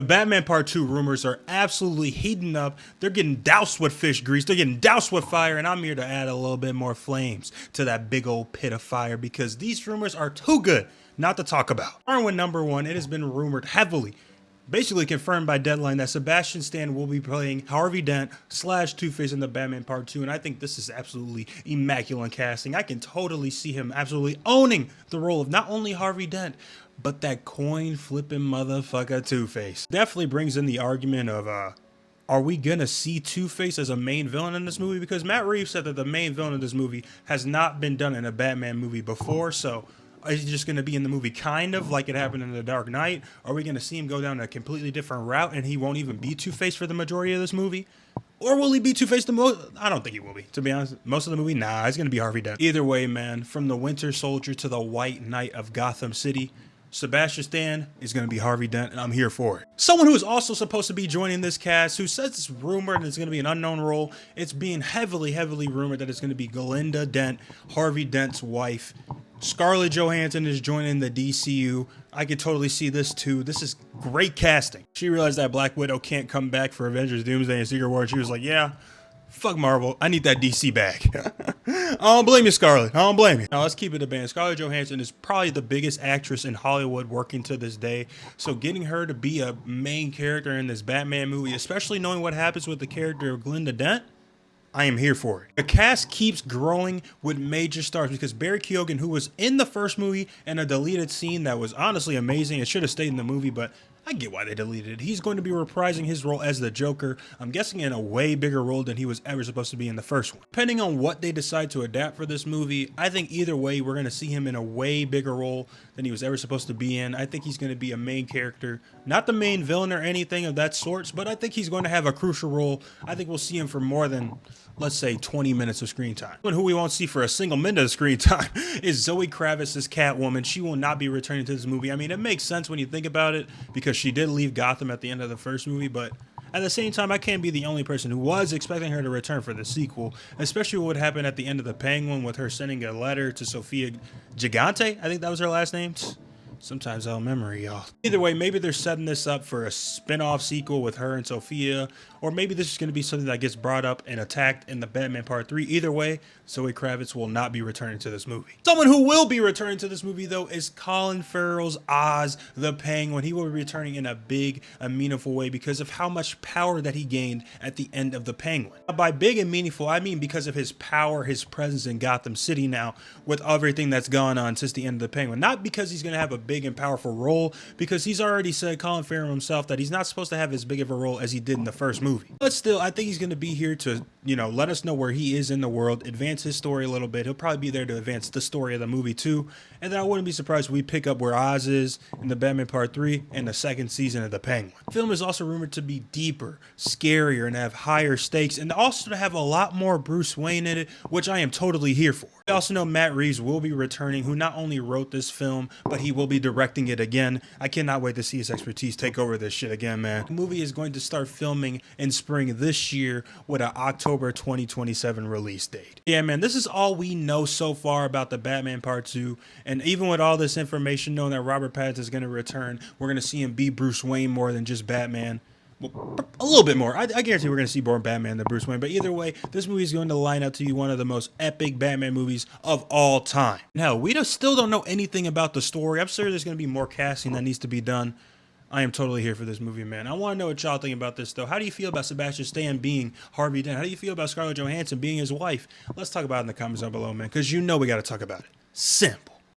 Batman Part 2 rumors are absolutely heating up. They're getting doused with fish grease. They're getting doused with fire. And I'm here to add a little bit more flames to that big old pit of fire because these rumors are too good not to talk about. Starting with number one, it has been rumored heavily, basically confirmed by Deadline, that Sebastian Stan will be playing Harvey Dent / Two-Face in the Batman Part 2, and I think this is absolutely immaculate casting. I can totally see him absolutely owning the role of not only Harvey Dent, but that coin-flipping motherfucker Two-Face. Definitely brings in the argument of, are we gonna see Two-Face as a main villain in this movie? Because Matt Reeves said that the main villain of this movie has not been done in a Batman movie before, so is he just going to be in the movie kind of like it happened in The Dark Knight? Are we going to see him go down a completely different route and he won't even be Two-Face for the majority of this movie? Or will he be Two-Face the most? I don't think he will be, to be honest. Most of the movie, nah, it's going to be Harvey Dent. Either way, man, from the Winter Soldier to the White Knight of Gotham City, Sebastian Stan is going to be Harvey Dent, and I'm here for it. Someone who is also supposed to be joining this cast, who says it's rumored and it's going to be an unknown role, it's being heavily rumored that it's going to be Glinda Dent, Harvey Dent's wife. Scarlett Johansson is joining the DCU. I could totally see this too. This is great casting. She realized that Black Widow can't come back for Avengers Doomsday and Secret War. She was like, yeah, fuck Marvel. I need that DC back. I don't blame you, Scarlett. I don't blame you. Now, let's keep it a band. Scarlett Johansson is probably the biggest actress in Hollywood working to this day. So getting her to be a main character in this Batman movie, especially knowing what happens with the character of Glinda Dent, I am here for it. The cast keeps growing with major stars because Barry Keoghan, who was in the first movie and a deleted scene that was honestly amazing, it should have stayed in the movie, but I get why they deleted it. He's going to be reprising his role as the Joker, I'm guessing in a way bigger role than he was ever supposed to be in the first one. Depending on what they decide to adapt for this movie, I think either way, we're going to see him in a way bigger role than he was ever supposed to be in. I think he's going to be a main character, not the main villain or anything of that sort, but I think he's going to have a crucial role. I think we'll see him for more than, let's say, 20 minutes of screen time. And who we won't see for a single minute of screen time is Zoe Kravitz as Catwoman. She will not be returning to this movie. I mean, it makes sense when you think about it because she did leave Gotham at the end of the first movie, but at the same time, I can't be the only person who was expecting her to return for the sequel, especially what happened at the end of The Penguin with her sending a letter to Sofia Gigante. I think that was her last name. Sometimes I'll memory, y'all. Either way, maybe they're setting this up for a spin-off sequel with her and Sophia, or maybe this is going to be something that gets brought up and attacked in the Batman Part 3. Either way, Zoe Kravitz will not be returning to this movie. Someone who will be returning to this movie, though, is Colin Farrell's Oz the Penguin. He will be returning in a big and meaningful way because of how much power that he gained at the end of The Penguin. Now, by big and meaningful, I mean because of his power, his presence in Gotham City now, with everything that's gone on since the end of The Penguin. Not because he's going to have a big and powerful role, because he's already said, Colin Farrell himself, that he's not supposed to have as big of a role as he did in the first movie. But still, I think he's going to be here to, let us know where he is in the world, advance his story a little bit. He'll probably be there to advance the story of the movie too. And then I wouldn't be surprised if we pick up where Oz is in the Batman Part 3 and the second season of The Penguin. The film is also rumored to be deeper, scarier, and have higher stakes, and also to have a lot more Bruce Wayne in it, which I am totally here for. We also know Matt Reeves will be returning, who not only wrote this film, but he will be directing it again. I cannot wait to see his expertise take over this shit again, man. The movie is going to start filming in spring this year with an October 2027 release date. Yeah, man, this is all we know so far about the Batman Part 2, and even with all this information, knowing that Robert Pattinson is going to return, we're going to see him be Bruce Wayne more than just Batman. Well, a little bit more. I guarantee we're going to see more Batman than Bruce Wayne. But either way, this movie is going to line up to be one of the most epic Batman movies of all time. Now, we still don't know anything about the story. I'm sure there's going to be more casting that needs to be done. I am totally here for this movie, man. I want to know what y'all think about this, though. How do you feel about Sebastian Stan being Harvey Dent? How do you feel about Scarlett Johansson being his wife? Let's talk about it in the comments down below, man, because we got to talk about it. Simple.